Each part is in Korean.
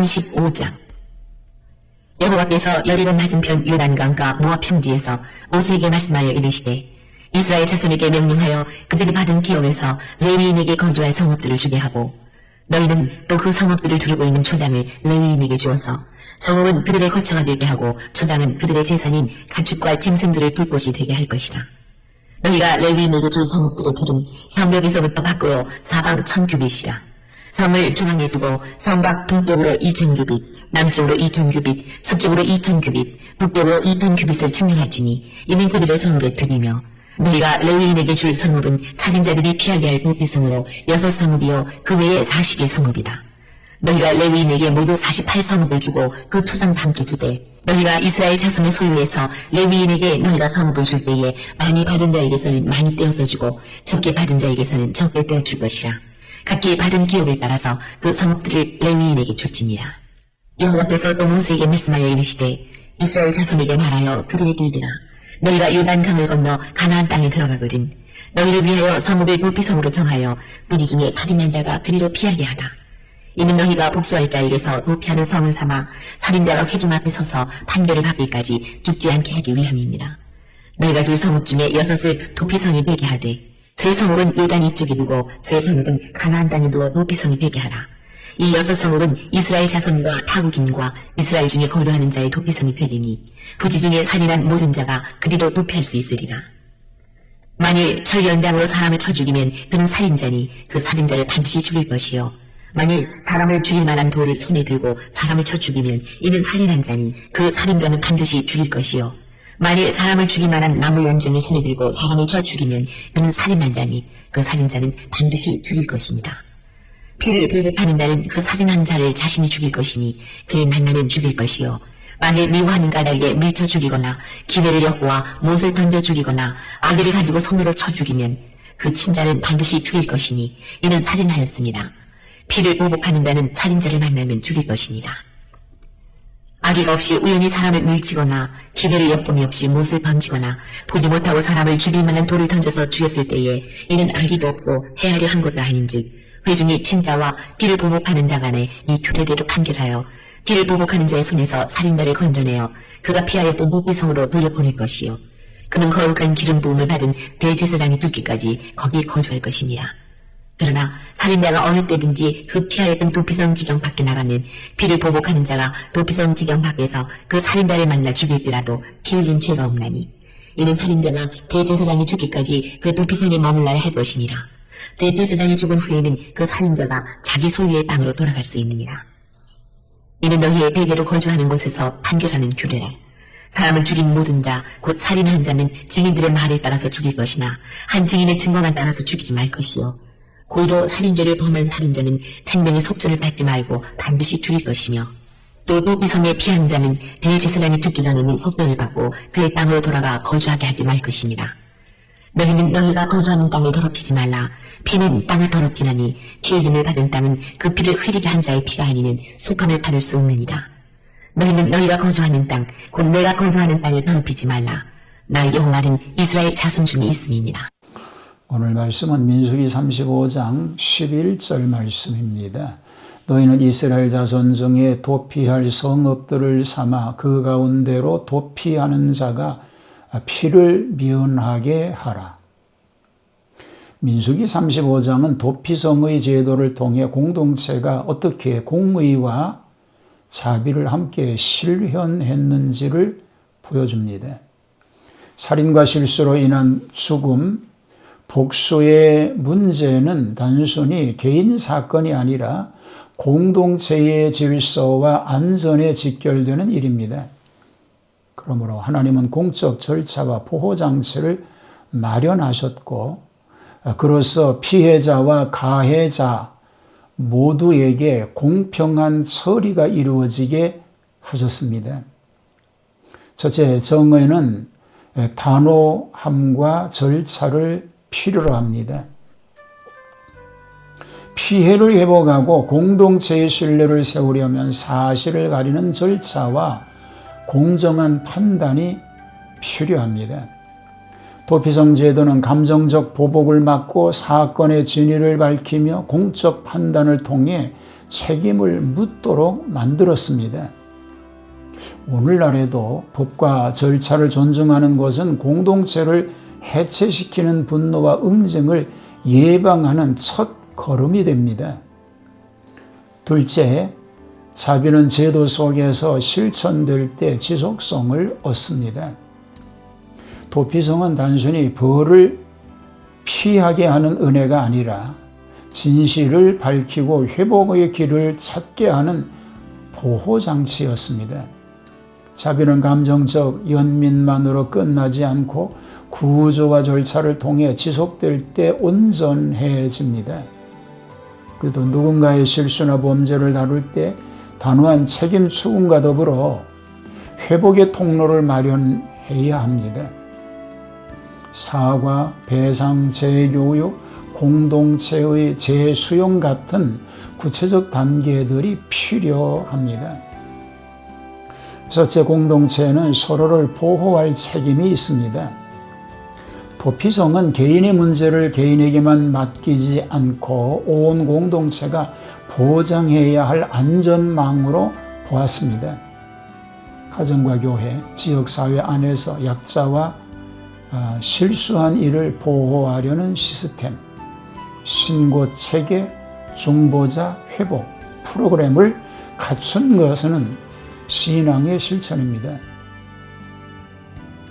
35장. 여호와께서 여리고 맞은편 요단강과 모압 평지에서 모세에게 말씀하여 이르시되 이스라엘 자손에게 명령하여 그들이 받은 기업에서 레위인에게 거주할 성읍들을 주게 하고 너희는 또 그 성읍들을 두르고 있는 초장을 레위인에게 주어서 성읍은 그들의 거처가 되게 하고 초장은 그들의 재산인 가축과 짐승들을 불 곳이 되게 할 것이라. 너희가 레위인에게 줄 성읍들의 틀은 성벽에서부터 밖으로 사방 1000규빗이라. 성을 중앙에 두고 성곽 동쪽으로 2000규빗, 남쪽으로 2000규빗, 서쪽으로 2000규빗, 북쪽으로 2000규빗을 측량할지니 이는 그들의 성읍의 틀이며 너희가 레위인에게 줄 성읍은 살인자들이 피하게 할 도피성으로 6성읍이요 그 외에 40의 성읍이다. 너희가 레위인에게 모두 48성읍을 주고 그 초장 함께 주되 너희가 이스라엘 자손의 소유에서 레위인에게 너희가 성읍을 줄 때에 많이 받은 자에게서는 많이 떼어서 주고 적게 받은 자에게서는 적게 떼어 줄 것이라. 각기 받은 기업을 따라서 그 성읍들을 레위인에게 줄지니라. 여호와께서 또 모세에게 말씀하여 이르시되 이스라엘 자손에게 말하여 그들에게 이르라. 너희가 요단강을 건너 가나안 땅에 들어가거든 너희를 위하여 성읍을 도피성으로 정하여 부지 중에 살인한 자가 그리로 피하게 하라. 이는 너희가 복수할 자에게서 도피하는 성을 삼아 살인자가 회중 앞에 서서 판결을 받기까지 죽지 않게 하기 위함이니라. 너희가 줄 성읍 중에 6을 도피성이 되게 하되 세 성읍은 요단 이쪽에 두고 세 성읍은 가나안 땅에 두어 도피성이 되게 하라. 이 6성읍은 이스라엘 자손과 타국인과 이스라엘 중에 거류하는 자의 도피성이 되리니 부지 중에 살인한 모든 자가 그리로 도피할 수 있으리라. 만일 철연장으로 사람을 쳐 죽이면 그는 살인자니 그 살인자를 반드시 죽일 것이요 만일 사람을 죽일 만한 돌을 손에 들고 사람을 쳐 죽이면 이는 살인한 자니 그 살인자는 반드시 죽일 것이요 만일 사람을 죽일 만한 나무 연장을 손에 들고 사람을 쳐 죽이면 그는 살인한 자니 그 살인자는 반드시 죽일 것입니다. 피를 불법하는 자는 그 살인한 자를 자신이 죽일 것이니 그를 만나면 죽일 것이요 만일 미워하는 까닭에 밀쳐 죽이거나 기회를 엿보아 못을 던져 죽이거나 아기를 가지고 손으로 쳐 죽이면 그 친자는 반드시 죽일 것이니 이는 살인하였습니다. 피를 보복하는 자는 살인자를 만나면 죽일 것입니다. 악의가 없이 우연히 사람을 밀치거나 기회를 엿봄이 없이 못을 던지거나 보지 못하고 사람을 죽일 만한 돌을 던져서 죽였을 때에 이는 악의도 없고 해하려 한 것도 아닌즉 회중이 친자와 피를 보복하는 자 간에 이 규례대로 판결하여 피를 보복하는 자의 손에서 살인자를 건져내어 그가 피하였던 도피성으로 돌려보낼 것이요 그는 거룩한 기름 부음을 받은 대제사장이 죽기까지 거기 거주할 것이니라. 그러나 살인자가 어느 때든지 그 피하였던 도피성 지경 밖에 나가면 피를 보복하는 자가 도피성 지경 밖에서 그 살인자를 만나 죽일지라도 피 흘린 죄가 없나니 이는 살인자가 대제사장이 죽기까지 그 도피성에 머물러야 할 것이니라. 대제사장이 죽은 후에는 그 살인자가 자기 소유의 땅으로 돌아갈 수 있느니라. 이는 너희의 대대로 거주하는 곳에서 판결하는 규례라. 사람을 죽인 모든 자, 곧 살인한 자는 증인들의 말에 따라서 죽일 것이나 한 증인의 증거만 따라서 죽이지 말 것이요 고의로 살인죄를 범한 살인자는 생명의 속전을 받지 말고 반드시 죽일 것이며 또 도피성에 피한 자는 대제사장이 죽기 전에는 속전을 받고 그의 땅으로 돌아가 거주하게 하지 말 것이니라. 너희는 너희가 거주하는 땅을 더럽히지 말라. 피는 땅을 더럽히나니 피 흘림을 받은 땅은 그 피를 흘리게 한 자의 피가 아니면 속함을 받을 수 없느니라. 너희는 너희가 거주하는 땅, 곧 내가 거주하는 땅을 더럽히지 말라. 나 여호와는 이스라엘 자손 중에 있음이니라. 오늘 말씀은 민수기 35장 11절 말씀입니다. 너희는 이스라엘 자손 중에 도피할 성읍들을 삼아 그 가운데로 도피하는 자가 피를 면하게 하라. 민수기 35장은 도피성의 제도를 통해 공동체가 어떻게 공의와 자비를 함께 실현했는지를 보여줍니다. 살인과 실수로 인한 죽음, 복수의 문제는 단순히 개인 사건이 아니라 공동체의 질서와 안전에 직결되는 일입니다. 그러므로 하나님은 공적 절차와 보호장치를 마련하셨고 그로써 피해자와 가해자 모두에게 공평한 처리가 이루어지게 하셨습니다. 첫째, 정의는 단호함과 절차를 필요로 합니다. 피해를 회복하고 공동체의 신뢰를 세우려면 사실을 가리는 절차와 공정한 판단이 필요합니다. 도피성 제도는 감정적 보복을 막고 사건의 진위를 밝히며 공적 판단을 통해 책임을 묻도록 만들었습니다. 오늘날에도 법과 절차를 존중하는 것은 공동체를 해체시키는 분노와 응징을 예방하는 첫 걸음이 됩니다. 둘째, 자비는 제도 속에서 실천될 때 지속성을 얻습니다. 도피성은 단순히 벌을 피하게 하는 은혜가 아니라 진실을 밝히고 회복의 길을 찾게 하는 보호장치였습니다. 자비는 감정적 연민만으로 끝나지 않고 구조와 절차를 통해 지속될 때 온전해집니다. 그래도 누군가의 실수나 범죄를 다룰 때 단호한 책임 추궁과 더불어 회복의 통로를 마련해야 합니다. 사과, 배상, 재교육, 공동체의 재수용 같은 구체적 단계들이 필요합니다. 셋째, 공동체에는 서로를 보호할 책임이 있습니다. 도피성은 개인의 문제를 개인에게만 맡기지 않고 온 공동체가 보장해야 할 안전망으로 보았습니다. 가정과 교회, 지역사회 안에서 약자와 실수한 이를 보호하려는 시스템, 신고 체계, 중보자 회복 프로그램을 갖춘 것은 신앙의 실천입니다.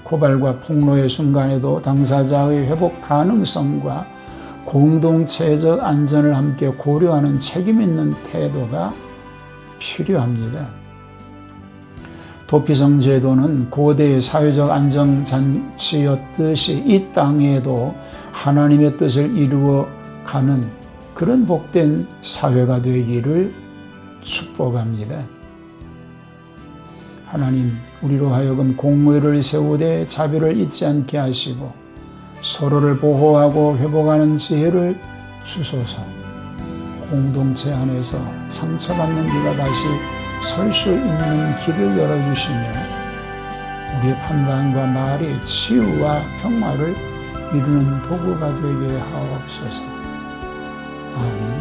고발과 폭로의 순간에도 당사자의 회복 가능성과 공동체적 안전을 함께 고려하는 책임 있는 태도가 필요합니다. 도피성 제도는 고대의 사회적 안정장치였듯이 이 땅에도 하나님의 뜻을 이루어가는 그런 복된 사회가 되기를 축복합니다. 하나님, 우리로 하여금 공의를 세우되 자비를 잊지 않게 하시고 서로를 보호하고 회복하는 지혜를 주소서. 공동체 안에서 상처받는 이가 다시 설 수 있는 길을 열어주시며 우리의 판단과 말이 치유와 평화를 이루는 도구가 되게 하옵소서. 아멘.